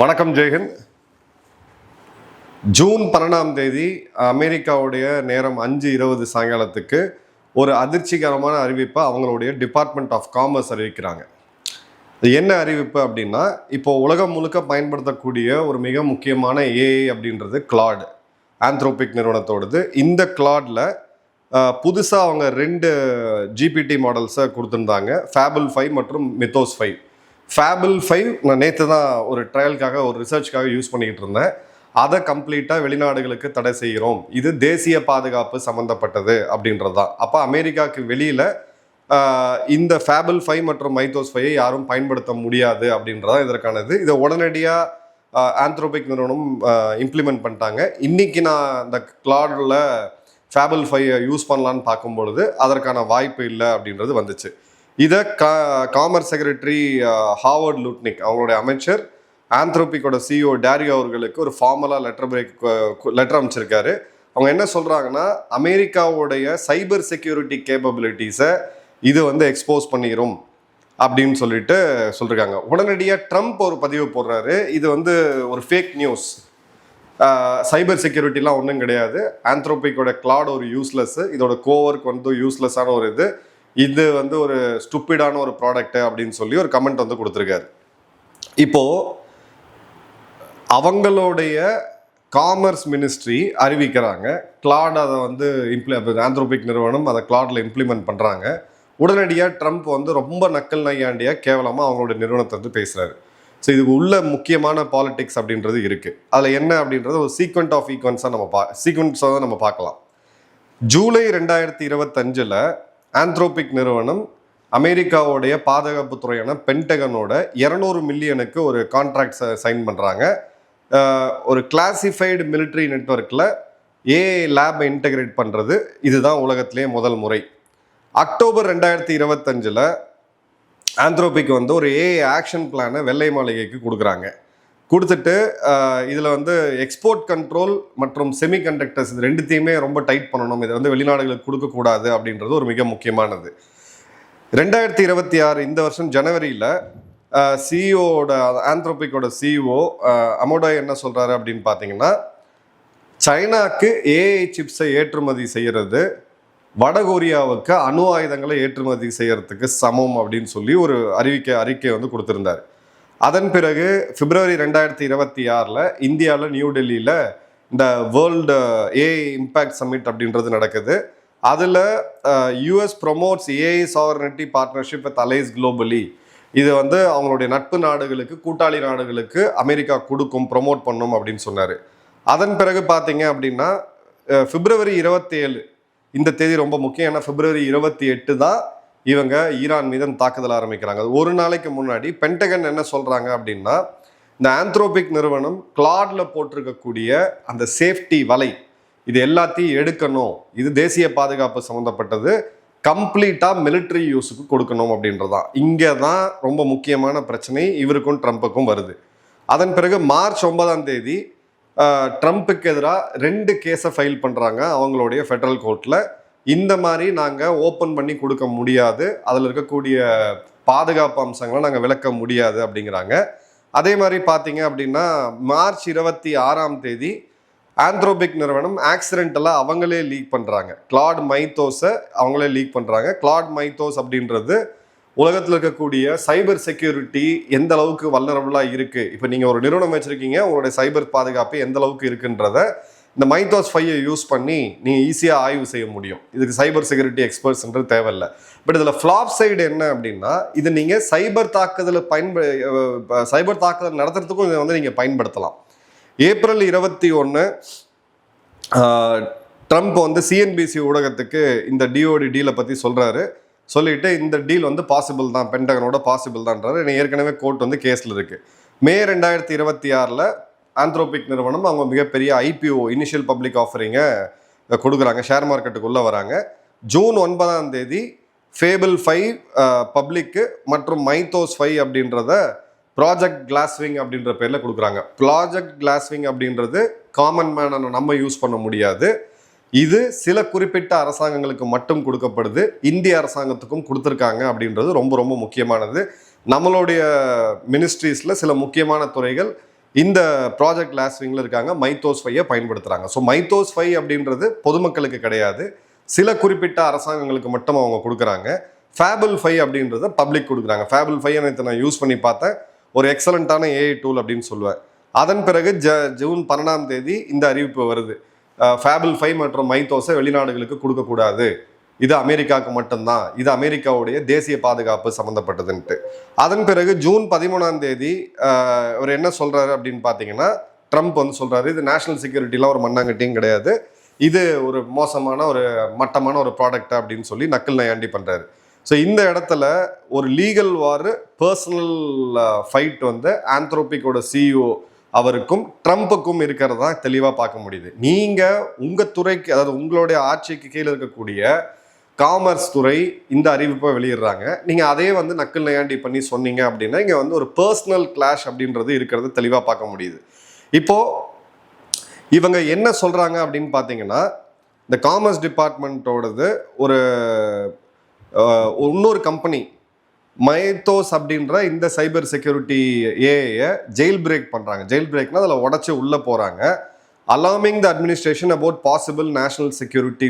வணக்கம் ஜெயஹிந்த். ஜூன் 12ஆம் தேதி அமெரிக்காவுடைய நேரம் 5:20 சாயங்காலத்துக்கு ஒரு அதிர்ச்சிகரமான அறிவிப்பை அவங்களுடைய டிபார்ட்மெண்ட் ஆஃப் காமர்ஸ் அறிவிக்கிறாங்க. இது என்ன அறிவிப்பு அப்படின்னா, இப்போ உலகம் முழுக்க பயன்படுத்தக்கூடிய ஒரு மிக முக்கியமான ஏஐ அப்படின்றது கிளாட், ஆந்த்ரோபிக் நிறுவனத்தோடது. இந்த கிளாடில் புதுசாக அவங்க 2 ஜிபிடி மாடல்ஸை கொடுத்துருந்தாங்க, ஃபேபிள் 5 மற்றும் மித்தோஸ் 5. ஃபேபிள் 5 நான் நேற்று தான் ஒரு ட்ரையலுக்காக ஒரு ரிசர்ச்சுக்காக யூஸ் பண்ணிக்கிட்டு இருந்தேன். அதை கம்ப்ளீட்டாக வெளிநாடுகளுக்கு தடை செய்கிறோம், இது தேசிய பாதுகாப்பு சம்மந்தப்பட்டது அப்படின்றது தான். அப்போ அமெரிக்காவுக்கு வெளியில் இந்த ஃபேபிள் 5 மற்றும் மைத்தோஸ் 5 யாரும் பயன்படுத்த முடியாது அப்படின்றதான் இதற்கானது. இதை உடனடியாக ஆந்த்ரோபிக் நிறுவனம் இம்ப்ளிமெண்ட் பண்ணிட்டாங்க. இன்றைக்கி நான் இந்த கிளாடில் ஃபேபிள் 5 யூஸ் பண்ணலான்னு பார்க்கும்பொழுது அதற்கான வாய்ப்பு இல்லை அப்படின்றது வந்துச்சு. இதை காமர்ஸ் செக்ரட்டரி ஹாவர்ட் லுட்னிக், அவங்களுடைய அமைச்சர், ஆந்த்ரோபிக்கோட சிஇஓ டேரியோ அவர்களுக்கு ஒரு ஃபார்மலாக லெட்டர் அமைச்சிருக்காரு. அவங்க என்ன சொல்கிறாங்கன்னா, அமெரிக்காவுடைய சைபர் செக்யூரிட்டி கேப்பபிலிட்டிஸை இது எக்ஸ்போஸ் பண்ணிடும் அப்படின்னு சொல்லியிருக்காங்க. உடனடியாக ட்ரம்ப் ஒரு பதிவு போடுறாரு, இது ஒரு ஃபேக் நியூஸ், சைபர் செக்யூரிட்டிலாம் ஒன்றும் கிடையாது, ஆந்த்ரோபிக்கோட கிளாட் ஒரு யூஸ்லெஸ், இதோட கோவர்க் யூஸ்லெஸ்ஸான ஒரு இது ஒரு ஸ்டூப்பிடான ஒரு ப்ராடக்ட் அப்படின்னு சொல்லி ஒரு கமெண்ட் கொடுத்துருக்காரு. இப்போது அவங்களுடைய காமர்ஸ் மினிஸ்ட்ரி அறிவிக்கிறாங்க, கிளாட் அதை ஆந்த்ரோபிக் நிறுவனம் அதை கிளாடில் இம்ப்ளிமெண்ட் பண்ணுறாங்க. உடனடியாக ட்ரம்ப் ரொம்ப நக்கல் நையாண்டியாக கேவலமாக அவங்களுடைய நிறுவனத்தை பேசுகிறாரு. ஸோ இதுக்கு உள்ள முக்கியமான பாலிடிக்ஸ் அப்படின்றது இருக்குது. அதில் என்ன அப்படின்றது ஒரு சீக்வன்ஸாக நம்ம பார்க்கலாம். ஜூலை 2025 ஆந்த்ரோபிக் நிறுவனம் அமெரிக்காவுடைய பாதுகாப்பு துறையான பென்டகனோட 200 மில்லியனுக்கு ஒரு கான்ட்ராக்ட் சைன் பண்ணுறாங்க. ஒரு கிளாசிஃபைடு மிலிட்ரி நெட்வொர்க்கில் ஏஐ லேபை இன்டெகிரேட் பண்ணுறது இதுதான் உலகத்திலே முதல் முறை. அக்டோபர் 2025 ஆந்த்ரோபிக் ஒரு ஏஐ ஆக்ஷன் பிளானை வெள்ளை மாளிகைக்கு கொடுக்குறாங்க. கொடுத்துட்டு இதில் எக்ஸ்போர்ட் கண்ட்ரோல் மற்றும் செமிகண்டக்டர்ஸ் இது ரெண்டுத்தையுமே ரொம்ப டைட் பண்ணணும், இதை வெளிநாடுகளுக்கு கொடுக்கக்கூடாது அப்படின்றது ஒரு மிக முக்கியமானது. 2026 இந்த வருஷம் ஜனவரியில் சிஇஓட ஆந்த்ரோபிக்கோட சிஇஓ அமோடாய் என்ன சொல்கிறாரு அப்படின்னு பார்த்தீங்கன்னா, சைனாக்கு ஏஐ சிப்ஸை ஏற்றுமதி செய்கிறது வடகொரியாவுக்கு அணு ஆயுதங்களை ஏற்றுமதி செய்யறதுக்கு சமம் அப்படின்னு சொல்லி ஒரு அறிக்கை கொடுத்துருந்தார். அதன் பிறகு பிப்ரவரி 2026 இந்தியாவில் நியூ டெல்லியில் இந்த வேர்ல்டு ஏஐ இம்பேக்ட் சம்மிட் அப்படின்றது நடக்குது. அதில் US promotes AI sovereignty partnership with allies globally, இது அவங்களுடைய நட்பு நாடுகளுக்கு, கூட்டாளி நாடுகளுக்கு அமெரிக்கா கொடுக்கும், ப்ரொமோட் பண்ணும் அப்படின்னு சொன்னார். அதன் பிறகு பார்த்தீங்க அப்படின்னா பிப்ரவரி 27 இந்த தேதி ரொம்ப முக்கியம். ஏன்னா பிப்ரவரி 28 தான் இவங்க ஈரான் மீது தாக்குதல் ஆரம்பிக்கிறாங்க. ஒரு நாளைக்கு முன்னாடி பென்டகன் என்ன சொல்கிறாங்க அப்படின்னா, இந்த ஆந்த்ரோபிக் நிறுவனம் கிளாடில் போட்டிருக்கக்கூடிய அந்த சேஃப்டி வலை இது எல்லாத்தையும் எடுக்கணும், இது தேசிய பாதுகாப்பு சம்மந்தப்பட்டது, கம்ப்ளீட்டாக மிலிட்ரி யூஸுக்கு கொடுக்கணும் அப்படின்றதான். இங்கே தான் ரொம்ப முக்கியமான பிரச்சனை இவருக்கும் ட்ரம்ப்புக்கும் வருது. அதன் பிறகு மார்ச் 9ஆம் தேதி ட்ரம்ப்புக்கு எதிராக 2 கேஸை ஃபைல் பண்ணுறாங்க அவங்களுடைய ஃபெடரல் கோர்ட்டில். இந்த மாதிரி நாங்கள் ஓப்பன் பண்ணி கொடுக்க முடியாது, அதில் இருக்கக்கூடிய பாதுகாப்பு அம்சங்களை நாங்கள் விளக்க முடியாது அப்படிங்கிறாங்க. அதே மாதிரி பார்த்தீங்க அப்படின்னா மார்ச் 26ஆம் தேதி ஆந்த்ரோபிக் நிறுவனம் ஆக்சிடென்டலாக அவங்களே லீக் பண்ணுறாங்க, கிளாட் மைத்தோஸை அவங்களே லீக் பண்ணுறாங்க. கிளாட் மைத்தோஸ் அப்படின்றது உலகத்தில் இருக்கக்கூடிய சைபர் செக்யூரிட்டி எந்த அளவுக்கு வல்னரபுளாக இருக்குது, இப்போ நீங்கள் ஒரு நிறுவனம் வச்சுருக்கீங்க, உங்களுடைய சைபர் பாதுகாப்பு எந்த அளவுக்கு இருக்குன்றத இந்த மைத்தோஸ் 5 யூஸ் பண்ணி நீங்கள் ஈஸியாக ஆய்வு செய்ய முடியும். இதுக்கு சைபர் செக்யூரிட்டி எக்ஸ்பர்ட்ஸ்ன்றது தேவையில்லை. பட் இதில் ஃப்ளாப் சைடு என்ன அப்படின்னா, இது நீங்கள் சைபர் தாக்குதல் நடத்துறதுக்கும் இதை நீங்கள் பயன்படுத்தலாம். ஏப்ரல் 21 ட்ரம்ப் சிஎன்பிசி ஊடகத்துக்கு இந்த டிஓடி டீலை பற்றி சொல்கிறாரு. சொல்லிட்டு இந்த டீல் பாசிபிள் தான், பென்டகனோட பாசிபிள் தான்றாரு. ஏற்கனவே கோர்ட் கேஸில் இருக்குது. மே 2026 ஆந்த்ரோபிக் நிறுவனம் அவங்க மிகப்பெரிய ஐபிஓ இனிஷியல் பப்ளிக் ஆஃபரிங்கை கொடுக்குறாங்க, ஷேர் மார்க்கெட்டுக்குள்ளே வராங்க. ஜூன் 9ஆம் தேதி ஃபேபிள் 5 பப்ளிக்கு மற்றும் மைத்தோஸ் 5 அப்படின்றத ப்ராஜெக்ட் கிளாஸ்விங் அப்படின்ற பேரில் கொடுக்குறாங்க. ப்ராஜெக்ட் கிளாஸ்விங் அப்படின்றது காமன் மேனான நம்ம யூஸ் பண்ண முடியாது, இது சில குறிப்பிட்ட அரசாங்கங்களுக்கு மட்டும் கொடுக்கப்படுது, இந்திய அரசாங்கத்துக்கும் கொடுத்துருக்காங்க அப்படின்றது ரொம்ப ரொம்ப முக்கியமானது. நம்மளுடைய மினிஸ்ட்ரீஸில் சில முக்கியமான துறைகள் இந்த ப்ராஜெக்ட் லாஸ்விங்கில் இருக்காங்க மைத்தோஸ் 5 பயன்படுத்துகிறாங்க. ஸோ மைத்தோஸ் 5 அப்படின்றது பொதுமக்களுக்கு கிடையாது, சில குறிப்பிட்ட அரசாங்கங்களுக்கு மட்டும் அவங்க கொடுக்குறாங்க. ஃபேபிள் 5 அப்படின்றத பப்ளிக் கொடுக்குறாங்க. ஃபேபிள் 5 நான் யூஸ் பண்ணி பார்த்தேன், ஒரு எக்ஸலண்ட்டான ஏஐ டூல் அப்படின்னு சொல்லுவேன். அதன் பிறகு ஜூன் 12 இந்த அறிவிப்பு வருது, ஃபேபிள் 5 மற்றும் மைத்தோஸை வெளிநாடுகளுக்கு கொடுக்கக்கூடாது, இது அமெரிக்காவுக்கு மட்டும்தான், இது அமெரிக்காவுடைய தேசிய பாதுகாப்பு சம்மந்தப்பட்டதுன்ட்டு. அதன் பிறகு ஜூன் 13 அவர் என்ன சொல்றாரு அப்படின்னு பார்த்தீங்கன்னா, ட்ரம்ப் வந்து சொல்றாரு, இது நேஷனல் செக்யூரிட்டிலாம் ஒரு மண்ணாங்கட்டியும் கிடையாது, இது ஒரு மோசமான ஒரு மட்டமான ஒரு ப்ராடக்ட் அப்படின்னு சொல்லி நக்கல் நயாண்டி பண்றாரு. ஸோ இந்த இடத்துல ஒரு லீகல் வார், பர்சனல் ஃபைட் வந்து ஆந்த்ரோபிக்கோட சிஇஓ அவருக்கும் ட்ரம்ப்புக்கும் இருக்கிறதா தெளிவாக பார்க்க முடியுது. நீங்கள் உங்கள் துறைக்கு, அதாவது உங்களுடைய ஆட்சிக்கு கீழே இருக்கக்கூடிய காமர்ஸ் துறை இந்த அறிவிப்பை வெளியிடுறாங்க, நீங்கள் அதே வந்து நக்கல் நயாண்டி பண்ணி சொன்னீங்க அப்படின்னா இங்கே வந்து ஒரு பர்சனல் கிளாஷ் அப்படின்றது இருக்கிறது தெளிவாக பார்க்க முடியுது. இப்போது இவங்க என்ன சொல்கிறாங்க அப்படின்னு பார்த்தீங்கன்னா, இந்த காமர்ஸ் டிபார்ட்மெண்ட்டோடது ஒரு இன்னொரு கம்பெனி மைத்தோஸ் அப்படின்ற இந்த சைபர் செக்யூரிட்டி ஏஐயை ஜெயில் பிரேக் பண்ணுறாங்க. ஜெயில் பிரேக்னா அதில் உடச்சி உள்ளே போகிறாங்க. Alarming the administration about possible national security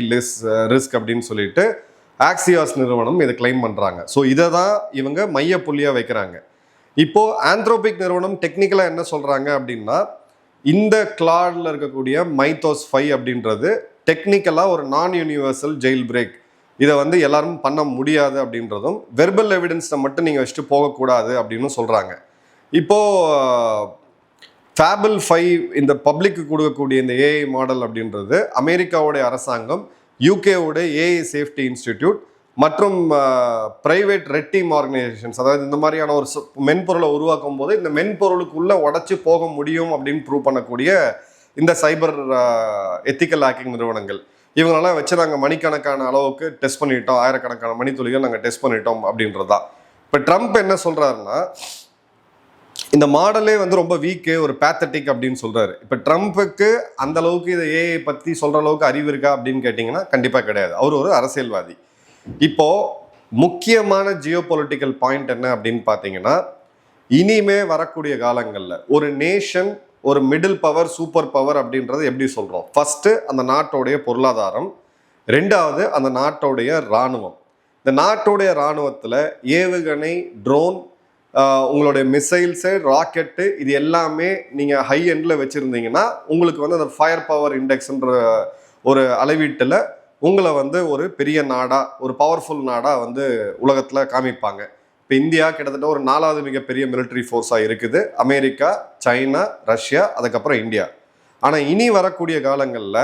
risk அப்படின்னு சொல்லிட்டு ஆக்சியாஸ் நிறுவனம் இதை கிளைம் பண்ணுறாங்க. ஸோ இதை தான் இவங்க மைய புள்ளியாக வைக்கிறாங்க. இப்போது ஆந்த்ரோபிக் நிறுவனம் டெக்னிக்கலாக என்ன சொல்கிறாங்க அப்படின்னா, இந்த கிளாடில் இருக்கக்கூடிய மைத்தோஸ் 5 அப்படின்றது டெக்னிக்கலாக ஒரு நான் யூனிவர்சல் ஜெயில் பிரேக், இதை வந்து எல்லாரும் பண்ண முடியாது அப்படின்றதும், வெர்பல் எவிடன்ஸை மட்டும் நீங்கள் வச்சுட்டு போகக்கூடாது அப்படின்னு சொல்கிறாங்க. இப்போது ஃபேபிள் 5 இந்த பப்ளிக்கு கொடுக்கக்கூடிய இந்த ஏஐ மாடல் அப்படின்றது அமெரிக்காவுடைய அரசாங்கம், யூகேவுடைய ஏஐ சேஃப்டி இன்ஸ்டிடியூட் மற்றும் ப்ரைவேட் ரெட் டீம் ஆர்கனைசேஷன்ஸ், அதாவது இந்த மாதிரியான ஒரு மென்பொருளை உருவாக்கும் போது இந்த மென்பொருளுக்குள்ளே உடச்சி போக முடியும் அப்படின்னு ப்ரூவ் பண்ணக்கூடிய இந்த சைபர் எத்திக்கல் ஹேக்கிங் நிறுவனங்கள், இவங்களெல்லாம் வச்சு நாங்கள் மணிக்கணக்கான அளவுக்கு டெஸ்ட் பண்ணிட்டோம், ஆயிரக்கணக்கான மணித்துளிகள் நாங்கள் டெஸ்ட் பண்ணிட்டோம் அப்படின்றதா. இப்போ ட்ரம்ப் என்ன சொல்கிறாருன்னா, இந்த மாடலே வந்து ரொம்ப வீக்கு, ஒரு பேத்தட்டிக் அப்படின்னு சொல்கிறாரு. இப்போ ட்ரம்ப்புக்கு அந்த அளவுக்கு இதை ஏஐ பற்றி சொல்கிற அளவுக்கு அறிவு இருக்கா அப்படின்னு கேட்டிங்கன்னா கண்டிப்பாக கிடையாது. அவர் ஒரு அரசியல்வாதி. இப்போது முக்கியமான ஜியோ பொலிட்டிக்கல் பாயிண்ட் என்ன அப்படின்னு பார்த்தீங்கன்னா, இனிமே வரக்கூடிய காலங்களில் ஒரு நேஷன் ஒரு மிடில் பவர், சூப்பர் பவர் அப்படின்றது எப்படி சொல்கிறோம்? ஃபஸ்ட்டு அந்த நாட்டோடைய பொருளாதாரம், ரெண்டாவது அந்த நாட்டோடைய இராணுவம். இந்த நாட்டோடைய இராணுவத்தில் ஏவுகணை, ட்ரோன், உங்களுடைய மிசைல்ஸு, ராக்கெட்டு, இது எல்லாமே நீங்கள் ஹை எண்டில் வச்சுருந்தீங்கன்னா உங்களுக்கு வந்து அந்த ஃபயர் பவர் இண்டெக்ஸ்ன்ற ஒரு அளவீட்டில் உங்களை வந்து ஒரு பெரிய நாடாக, ஒரு பவர்ஃபுல் நாடாக வந்து உலகத்தில் காமிப்பாங்க. இப்போ இந்தியா கிட்டத்தட்ட ஒரு 4வது மிகப்பெரிய மிலிட்ரி ஃபோர்ஸாக இருக்குது. அமெரிக்கா, சைனா, ரஷ்யா, அதுக்கப்புறம் இந்தியா. ஆனால் இனி வரக்கூடிய காலங்களில்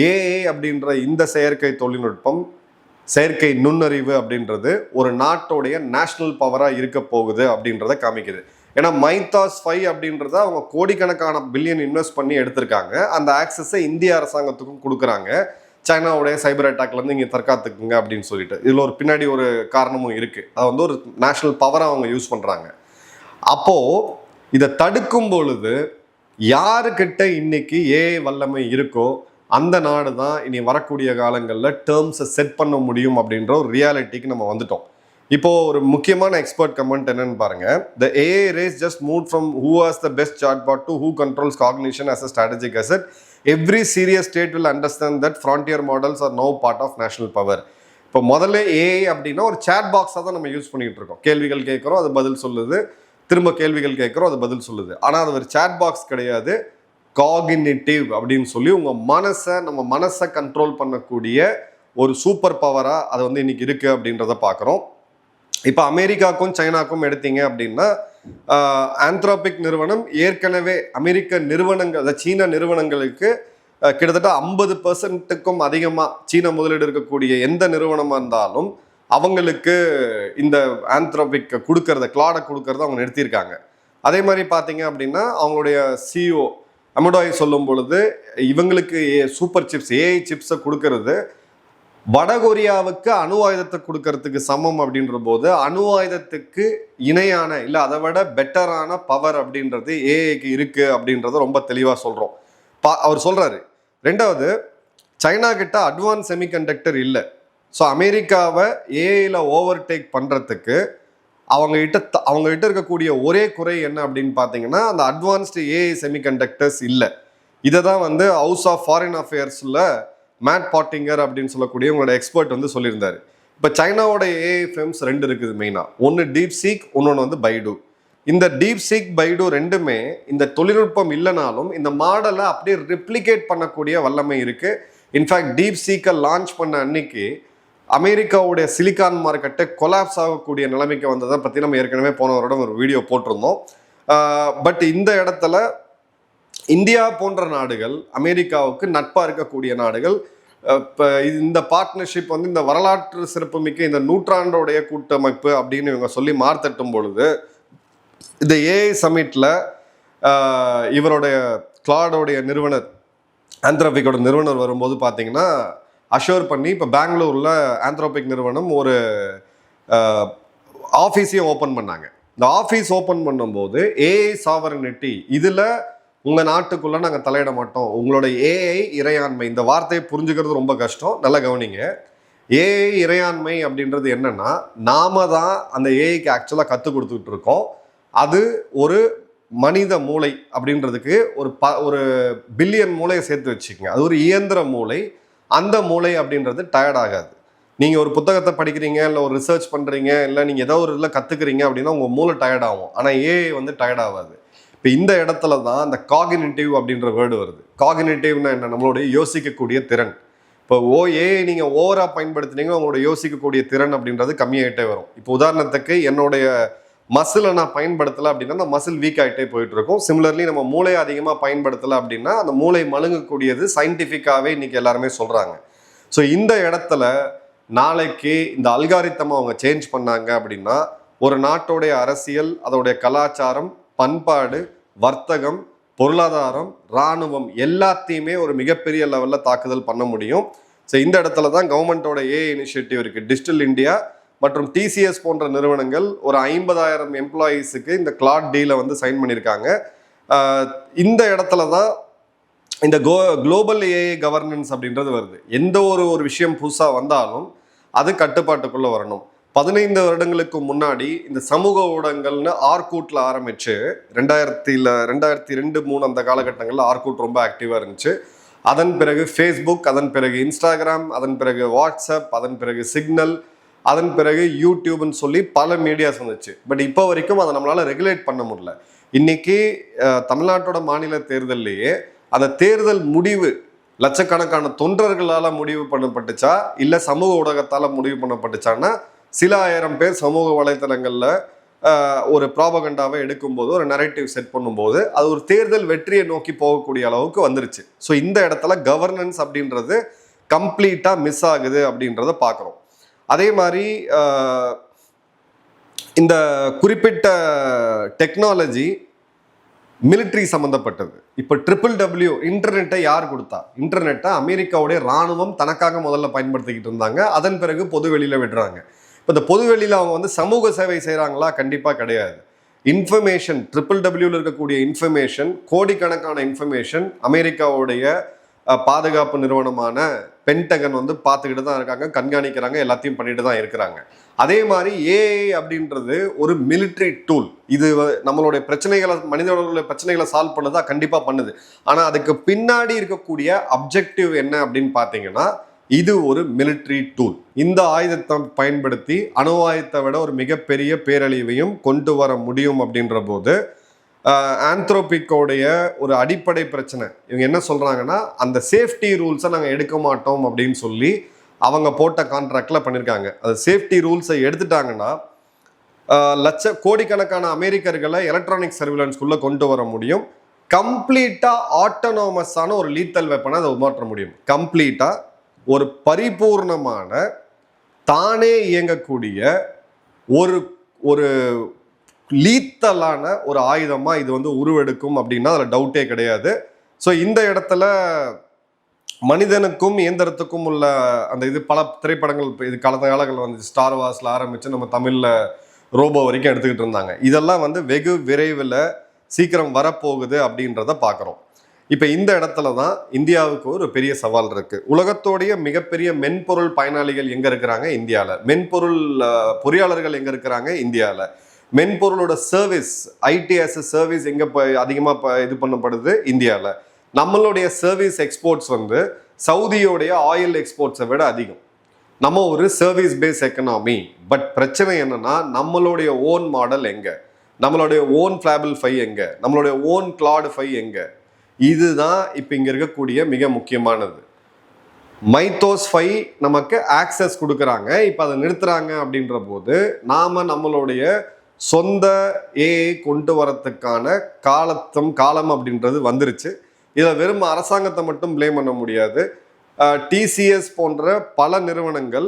ஏஐ அப்படின்ற இந்த செயற்கை தொழில்நுட்பம், செயற்கை நுண்ணறிவு அப்படின்றது ஒரு நாட்டோடைய நேஷனல் பவராக இருக்க போகுது அப்படின்றத காமிக்குது. ஏன்னா மைத்தாஸ் 5 அப்படின்றத அவங்க கோடிக்கணக்கான பில்லியன் இன்வெஸ்ட் பண்ணி எடுத்திருக்காங்க. அந்த ஆக்சஸை இந்திய அரசாங்கத்துக்கும் கொடுக்குறாங்க, சைனாவுடைய சைபர் அட்டாக்லேருந்து இங்கே தற்காத்துக்குங்க அப்படின்னு சொல்லிட்டு. இதில் ஒரு பின்னாடி ஒரு காரணமும் இருக்குது. அது வந்து ஒரு நேஷனல் பவராக அவங்க யூஸ் பண்ணுறாங்க. அப்போது இதை தடுக்கும் பொழுது யாருக்கிட்ட இன்னைக்கு ஏஐ வல்லமை இருக்கோ அந்த நாடு தான் இனி வரக்கூடிய காலங்களில் டேர்ம்ஸை செட் பண்ண முடியும் அப்படின்ற ஒரு ரியாலிட்டிக்கு நம்ம வந்துட்டோம். இப்போது ஒரு முக்கியமான எக்ஸ்பர்ட் கமெண்ட் என்னன்னு பாருங்கள். The AI race just move from who has the best chatbot to who controls cognition as a strategic asset. Every serious state will understand that frontier models are now part of national power. இப்போ முதல்ல AI அப்படின்னா ஒரு chat பாக்ஸாக தான் நம்ம use பண்ணிகிட்டு இருக்கோம். கேள்விகள் கேட்குறோம், அது பதில் சொல்லுது, திரும்ப கேள்விகள் கேட்குறோம், அது பதில் சொல்லுது. ஆனால் அது ஒரு சேட் பாக்ஸ் கிடையாது, காகினிட்டிவ் அப்படின்னு சொல்லி நம்ம மனசை கண்ட்ரோல் பண்ணக்கூடிய ஒரு சூப்பர் பவராக அது வந்து இன்னைக்கு இருக்குது அப்படின்றத பார்க்குறோம். இப்போ அமெரிக்காவுக்கும் சைனாக்கும் எடுத்தீங்க அப்படின்னா, ஆந்த்ரோபிக் நிறுவனம் ஏற்கனவே அமெரிக்க நிறுவனங்கள், சீன நிறுவனங்களுக்கு கிட்டத்தட்ட 50% அதிகமாக சீன முதலீடு இருக்கக்கூடிய எந்த நிறுவனமாக இருந்தாலும் அவங்களுக்கு இந்த ஆந்த்ரோபிக் கொடுக்கறத, கிளாடை கொடுக்கறத அவங்க நிறுத்தியிருக்காங்க. அதே மாதிரி பார்த்தீங்க அப்படின்னா அவங்களுடைய சிஇஓ அமடோய் சொல்லும் பொழுது இவங்களுக்கு சூப்பர் சிப்ஸ், ஏஐ சிப்ஸை கொடுக்கறது வடகொரியாவுக்கு அணு ஆயுதத்தை கொடுக்கறதுக்கு சமம் அப்படின்ற போது அணு ஆயுதத்துக்கு இணையான இல்லை அதை விட பெட்டரான பவர் அப்படின்றது ஏஐக்கு இருக்கு அப்படின்றத ரொம்ப தெளிவாக சொல்கிறோம். அவர் சொல்கிறாரு. ரெண்டாவது, சைனா கிட்ட அட்வான்ஸ் செமிகண்டக்டர் இல்லை. ஸோ அமெரிக்காவை ஏஐயில் ஓவர்டேக் பண்ணுறதுக்கு அவங்க கிட்ட இருக்கக்கூடிய ஒரே குறை என்ன அப்படின்னு பார்த்தீங்கன்னா அந்த அட்வான்ஸ்டு ஏஐ செமிகண்டக்டர்ஸ் இல்லை. இதை தான் வந்து ஹவுஸ் ஆஃப் ஃபாரின் அஃபேர்ஸில் மேட் பாட்டிங்கர் அப்படின்னு சொல்லக்கூடிய உங்களோட எக்ஸ்பர்ட் வந்து சொல்லியிருந்தாரு. இப்போ சைனாவோட ஏஐ ஃபிலிம்ஸ் 2 இருக்குது மெயினாக. ஒன்று டீப் சீக், இன்னொன்று வந்து பைடு. இந்த டீப் சீக் பைடு ரெண்டுமே இந்த தொழில்நுட்பம் இல்லைனாலும் இந்த மாடலை அப்படியே ரெப்ளிகேட் பண்ணக்கூடிய வல்லமை இருக்குது. இன்ஃபேக்ட் டீப் சீக்கை லான்ச் பண்ண அன்னைக்கு அமெரிக்காவுடைய சிலிக்கான் மார்க்கெட்டை கொலாப்ஸ் ஆகக்கூடிய நிலைமைக்கு வந்ததை பற்றி நம்ம ஏற்கனவே போன வருடம் ஒரு வீடியோ போட்டிருந்தோம். பட் இந்த இடத்துல இந்தியா போன்ற நாடுகள், அமெரிக்காவுக்கு நட்பாக இருக்கக்கூடிய நாடுகள், இப்போ இந்த பார்ட்னர்ஷிப் வந்து இந்த வரலாற்று சிறப்புமிக்க இந்த நூற்றாண்டோடைய கூட்டமைப்பு அப்படின்னு இவங்க சொல்லி மார்த்தட்டும் பொழுது இந்த ஏஐ சமிட்டில் இவருடைய கிளாடோடைய நிறுவனர் ஆந்த்ரோபிக்கோட நிறுவனர் வரும்போது பார்த்தீங்கன்னா அஷோர் பண்ணி இப்போ பெங்களூரில் ஆந்த்ரோபிக் நிறுவனம் ஒரு ஆஃபீஸையும் ஓப்பன் பண்ணாங்க. இந்த ஆஃபீஸ் ஓப்பன் பண்ணும்போது ஏஐ சாவரனிட்டி இதில் உங்கள் நாட்டுக்குள்ளே நாங்கள் தலையிட மாட்டோம், உங்களோட ஏஐ இறையாண்மை, இந்த வார்த்தையை புரிஞ்சுக்கிறது ரொம்ப கஷ்டம், நல்லா கவனிங்க. ஏஐ இறையாண்மை அப்படின்றது என்னன்னா நாம தான் அந்த ஏஐக்கு ஆக்சுவலாக கற்றுக் கொடுத்துக்கிட்டு இருக்கோம். அது ஒரு மனித மூளை அப்படின்றதுக்கு ஒரு பில்லியன் மூளையை சேர்த்து வச்சுக்கோங்க. அது ஒரு இயந்திர மூளை. அந்த மூளை அப்படின்றது டயர்ட் ஆகாது. நீங்கள் ஒரு புத்தகத்தை படிக்கிறீங்க, இல்லை ஒரு ரிசர்ச் பண்ணுறீங்க, இல்லை நீங்கள் ஏதோ ஒரு இதில் கற்றுக்குறீங்க அப்படின்னா உங்கள் மூளை டயர்ட் ஆகும். ஆனால் ஏஐ வந்து டயர்ட் ஆகாது. இப்போ இந்த இடத்துல தான் அந்த காகினிட்டிவ் அப்படின்ற வேர்டு வருது. காகினிட்டிவ்னா என்ன? நம்மளுடைய யோசிக்கக்கூடிய திறன். இப்போ ஏஐ நீங்கள் ஓவராக பயன்படுத்தினீங்க, உங்களுடைய யோசிக்கக்கூடிய திறன் அப்படின்றது கம்மியாகிட்டே வரும். இப்போ உதாரணத்துக்கு என்னுடைய மசிலை நான் பயன்படுத்தலை அப்படின்னா அந்த மசில் வீக் ஆகிட்டே போயிட்டு இருக்கும். சிமிலர்லி நம்ம மூளையை அதிகமாக பயன்படுத்தலை அப்படின்னா அந்த மூளை மழுங்கக்கூடியது சயின்டிஃபிக்காகவே இன்னைக்கு எல்லாருமே சொல்கிறாங்க. ஸோ இந்த இடத்துல நாளைக்கு இந்த அல்காரித்தமாக அவங்க சேஞ்ச் பண்ணாங்க அப்படின்னா ஒரு நாட்டோடைய அரசியல், அதோடைய கலாச்சாரம், பண்பாடு, வர்த்தகம், பொருளாதாரம், இராணுவம் எல்லாத்தையுமே ஒரு மிகப்பெரிய லெவலில் தாக்குதல் பண்ண முடியும். ஸோ இந்த இடத்துல தான் கவர்மெண்ட்டோட ஏஐ இனிஷியேட்டிவ் இருக்குது. டிஜிட்டல் இந்தியா மற்றும் டிசிஎஸ் போன்ற நிறுவனங்கள் ஒரு 50,000 எம்ப்ளாயீஸுக்கு இந்த கிளாட் டீலை வந்து சைன் பண்ணியிருக்காங்க. இந்த இடத்துல தான் இந்த குளோபல் ஏஐ கவர்னன்ஸ் அப்படின்றது வருது. எந்த ஒரு விஷயம் புதுசாக வந்தாலும் அது கட்டுப்பாட்டுக்குள்ளே வரணும். 15 வருடங்களுக்கு முன்னாடி இந்த சமூக ஊடகங்கள்னு ஆர்கூட்டில் ஆரம்பித்து 2002-2003 அந்த காலகட்டங்களில் ஆர்கூட் ரொம்ப ஆக்டிவாக இருந்துச்சு. அதன் பிறகு ஃபேஸ்புக், அதன் பிறகு இன்ஸ்டாகிராம், அதன் பிறகு வாட்ஸ்அப், அதன் பிறகு சிக்னல், அதன் பிறகு யூடியூப்னு சொல்லி பல மீடியாஸ் வந்துச்சு. பட் இப்போ வரைக்கும் அதை நம்மளால் ரெகுலேட் பண்ண முடியல. இன்னைக்கு தமிழ்நாட்டோட மாநில தேர்தல்லையே அந்த தேர்தல் முடிவு லட்சக்கணக்கான தொண்டர்களால் முடிவு பண்ணப்பட்டுச்சா இல்லை சமூக ஊடகத்தால் முடிவு பண்ணப்பட்டுச்சான்னா சில ஆயிரம் பேர் சமூக வலைத்தளங்களில் ஒரு ப்ராபகண்டாவை எடுக்கும்போது, ஒரு நரேட்டிவ் செட் பண்ணும்போது அது ஒரு தேர்தல் வெற்றியை நோக்கி போகக்கூடிய அளவுக்கு வந்துருச்சு. ஸோ இந்த இடத்துல கவர்னன்ஸ் அப்படின்றது கம்ப்ளீட்டாக மிஸ் ஆகுது அப்படின்றத பார்க்குறோம். அதே மாதிரி இந்த குறிப்பிட்ட டெக்னாலஜி மிலிட்ரி சம்மந்தப்பட்டது. இப்போ WWW இன்டர்நெட்டை யார் கொடுத்தா? இன்டர்நெட்டை அமெரிக்காவுடைய இராணுவம் தனக்காக முதல்ல பயன்படுத்திக்கிட்டு இருந்தாங்க. அதன் பிறகு பொது வெளியில் விடுறாங்க. இப்போ இந்த பொது வெளியில் அவங்க வந்து சமூக சேவை செய்கிறாங்களா? கண்டிப்பாக கிடையாது. இன்ஃபர்மேஷன், WWWல இருக்கக்கூடிய இன்ஃபர்மேஷன், கோடிக்கணக்கான இன்ஃபர்மேஷன் அமெரிக்காவுடைய பாதுகாப்பு நிறுவனமான பென்டகன் வந்து பார்த்துக்கிட்டு தான் இருக்காங்க, கண்காணிக்கிறாங்க, எல்லாத்தையும் பண்ணிட்டு தான் இருக்கிறாங்க. அதே மாதிரி ஏஐ அப்படின்றது ஒரு மிலிட்ரி டூல். இது நம்மளுடைய பிரச்சனைகளை, மனிதர்களுடைய பிரச்சனைகளை சால்வ் பண்ணுதா? கண்டிப்பாக பண்ணுது. ஆனால் அதுக்கு பின்னாடி இருக்கக்கூடிய அப்ஜெக்டிவ் என்ன அப்படின்னு பார்த்தீங்கன்னா இது ஒரு மிலிட்ரி டூல். இந்த ஆயுதத்தை பயன்படுத்தி அணு ஆயுதத்தை விட ஒரு மிகப்பெரிய பேரழிவையும் கொண்டு வர முடியும். அப்படின்ற போது ஆந்த்ரோபிக்கோடைய ஒரு அடிப்படை பிரச்சனை இவங்க என்ன சொல்கிறாங்கன்னா அந்த சேஃப்டி ரூல்ஸை நாங்கள் எடுக்க மாட்டோம் அப்படின்னு சொல்லி அவங்க போட்ட கான்ட்ராக்டில் பண்ணியிருக்காங்க. அது சேஃப்டி ரூல்ஸை எடுத்துட்டாங்கன்னா கோடிக்கணக்கான அமெரிக்கர்களை எலக்ட்ரானிக் சர்வீலன்ஸ்குள்ளே கொண்டு வர முடியும். கம்ப்ளீட்டாக ஆட்டோனோமஸான ஒரு லீத்தல் வெப்பனை அதை மாற்ற முடியும். கம்ப்ளீட்டாக ஒரு பரிபூர்ணமான தானே இயங்கக்கூடிய ஒரு ஒரு லீத்தலான ஒரு ஆயுதமாக இது வந்து உருவெடுக்கும் அப்படின்னா அதில் டவுட்டே கிடையாது. ஸோ இந்த இடத்துல மனிதனுக்கும் இயந்திரத்துக்கும் உள்ள அந்த இது பல திரைப்படங்கள் இது கடந்த காலங்களில் வந்து ஸ்டார் வார்ஸில் ஆரம்பித்து நம்ம தமிழில் ரோபோ வரைக்கும் எடுத்துக்கிட்டு இருந்தாங்க. இதெல்லாம் வந்து வெகு விரைவில் சீக்கிரம் வரப்போகுது அப்படின்றத பார்க்குறோம். இப்போ இந்த இடத்துல தான் இந்தியாவுக்கு ஒரு பெரிய சவால் இருக்கு. உலகத்தோடைய மிகப்பெரிய மென்பொருள் பயனாளிகள் எங்க இருக்கிறாங்க? இந்தியாவில். மென்பொருள் பொறியாளர்கள் எங்க இருக்கிறாங்க? இந்தியாவில். மென்பொருளோட service, IT as a service எங்க அதிகமாக இது பண்ணப்படுது? இந்தியாவில். நம்மளுடைய சர்வீஸ் எக்ஸ்போர்ட்ஸ் வந்து சவுதியோடைய ஆயில் எக்ஸ்போர்ட்ஸை விட அதிகம். நம்ம ஒரு சர்வீஸ் பேஸ் எக்கனாமி. பட் பிரச்சனை என்னன்னா, நம்மளுடைய ஓன் மாடல் எங்க, நம்மளுடைய ஓன் ஃபிளாபிள் 5 எங்க, நம்மளுடைய ஓன் கிளாட் 5 எங்க? இதுதான் இப்போ இங்க இருக்கக்கூடிய மிக முக்கியமானது. மைத்தோஸ் 5 நமக்கு ஆக்சஸ் கொடுக்குறாங்க, இப்போ அதை நிறுத்துறாங்க. அப்படின்ற போது நாம நம்மளுடைய சொந்த ஏஐ கொண்டு வரத்துக்கான காலம் அப்படின்றது வந்துருச்சு. இதில் வெறும் அரசாங்கத்தை மட்டும் பிளேம் பண்ண முடியாது. டிசிஎஸ் போன்ற பல நிறுவனங்கள்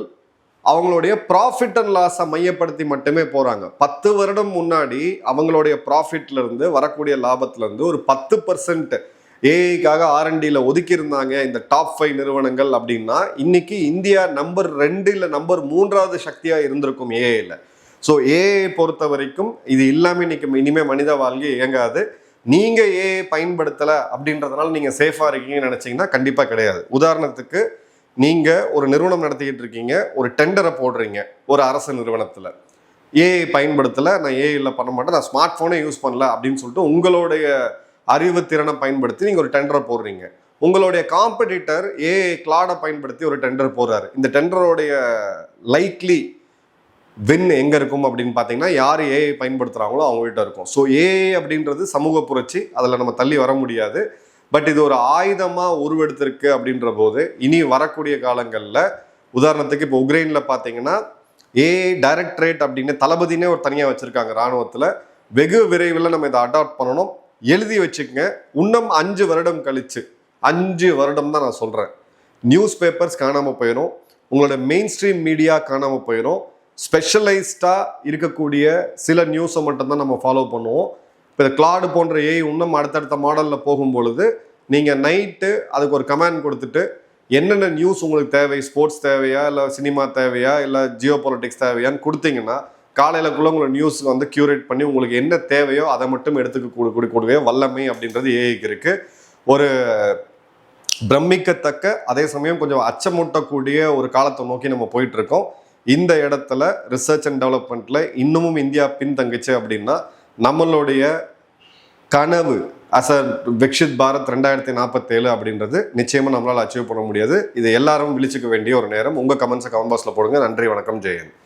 அவங்களுடைய ப்ராஃபிட் அண்ட் லாஸை மையப்படுத்தி மட்டுமே போறாங்க. 10 வருடம் முன்னாடி அவங்களுடைய ப்ராஃபிட்ல இருந்து வரக்கூடிய லாபத்துல இருந்து ஒரு 10% ஏஐக்காக ஆர்என்டியில் ஒதுக்கி இருந்தாங்க இந்த டாப் 5 நிறுவனங்கள் அப்படின்னா, இன்னைக்கு இந்தியா நம்பர் 2 இல்லை நம்பர் 3வது சக்தியா இருந்திருக்கும் ஏஐல. ஸோ ஏஐ பொறுத்த வரைக்கும் இது இல்லாமல் இன்னைக்கு இனிமேல் மனித வாழ்க்கை இயங்காது. நீங்க ஏஐ பயன்படுத்தல அப்படின்றதுனால நீங்க சேஃபா இருக்கீங்கன்னு நினைச்சீங்கன்னா கண்டிப்பா கிடையாது. உதாரணத்துக்கு, நீங்க ஒரு நிறுவனம் நடத்திக்கிட்டு இருக்கீங்க, ஒரு டெண்டரை போடுறீங்க ஒரு அரசு நிறுவனத்துல, ஏஐ பயன்படுத்தல, நான் ஏஐல பண்ண மாட்டேன், நான் ஸ்மார்ட் போனே யூஸ் பண்ணல அப்படின்னு சொல்லிட்டு உங்களுடைய அறிவு திறனை பயன்படுத்தி நீங்க ஒரு டெண்டரை போடுறீங்க. உங்களுடைய காம்படிட்டர் ஏஐ கிளாடை பயன்படுத்தி ஒரு டெண்டர் போடுறாரு. இந்த டெண்டரோடைய லைக்லி வின் எங்க இருக்கும் அப்படின்னு பார்த்தீங்கன்னா, யார் ஏஐ பயன்படுத்துறாங்களோ அவங்ககிட்ட இருக்கும். ஸோ ஏஐ அப்படின்றது சமூக புரட்சி, அதில் நம்ம தள்ளி வர முடியாது. பட் இது ஒரு ஆயுதமா உருவெடுத்திருக்கு அப்படின்ற போது இனி வரக்கூடிய காலங்களில், உதாரணத்துக்கு இப்போ உக்ரைனில் பார்த்தீங்கன்னா ஏஐ டைரக்டரேட் அப்படின்னு தளபதினே ஒரு தனியாக வச்சிருக்காங்க இராணுவத்தில். வெகு விரைவில் நம்ம இதை அடாப்ட் பண்ணணும். எழுதி வச்சுக்கங்க, இன்னும் 5 வருடம் கழிச்சு, 5 வருடம் தான் நான் சொல்றேன், நியூஸ் பேப்பர்ஸ் காணாமல் போயிடும், உங்களோட மெயின் ஸ்ட்ரீம் மீடியா காணாமல் போயிடும். ஸ்பெஷலைஸ்டா இருக்கக்கூடிய சில நியூஸை மட்டும்தான் நம்ம ஃபாலோ பண்ணுவோம். இப்போ கிளாடு போன்ற ஏஐ இன்னும் அடுத்தடுத்த மாடலில் போகும்பொழுது நீங்கள் நைட்டு அதுக்கு ஒரு கமெண்ட் கொடுத்துட்டு என்னென்ன நியூஸ் உங்களுக்கு தேவை, ஸ்போர்ட்ஸ் தேவையா, இல்லை சினிமா தேவையா, இல்லை ஜியோ பொலிட்டிக்ஸ் தேவையான்னு கொடுத்தீங்கன்னா, காலையிலக்குள்ள உங்களை நியூஸுக்கு வந்து கியூரேட் பண்ணி உங்களுக்கு என்ன தேவையோ அதை மட்டும் எடுத்துக்கூடிய வல்லமை அப்படின்றது ஏஐக்கு இருக்கு. ஒரு பிரமிக்கத்தக்க, அதே சமயம் கொஞ்சம் அச்சமூட்டக்கூடிய ஒரு காலத்தை நோக்கி நம்ம போயிட்டு இருக்கோம். இந்த இடத்துல ரிசர்ச் அண்ட் டெவலப்மெண்ட்ல இன்னமும் இந்தியா பின்தங்குச்சு அப்படின்னா, நம்மளுடைய கனவு அஸ் அ விக்ஷித் பாரத் 2047 அப்படின்றது நிச்சயமா நம்மளால அச்சீவ் பண்ண முடியாது. இது எல்லாரும் விழிச்சுக்க வேண்டிய ஒரு நேரம். உங்க கமெண்ட்ஸை கமெண்ட் பாக்ஸ்ல போடுங்க. நன்றி, வணக்கம், ஜெயன்.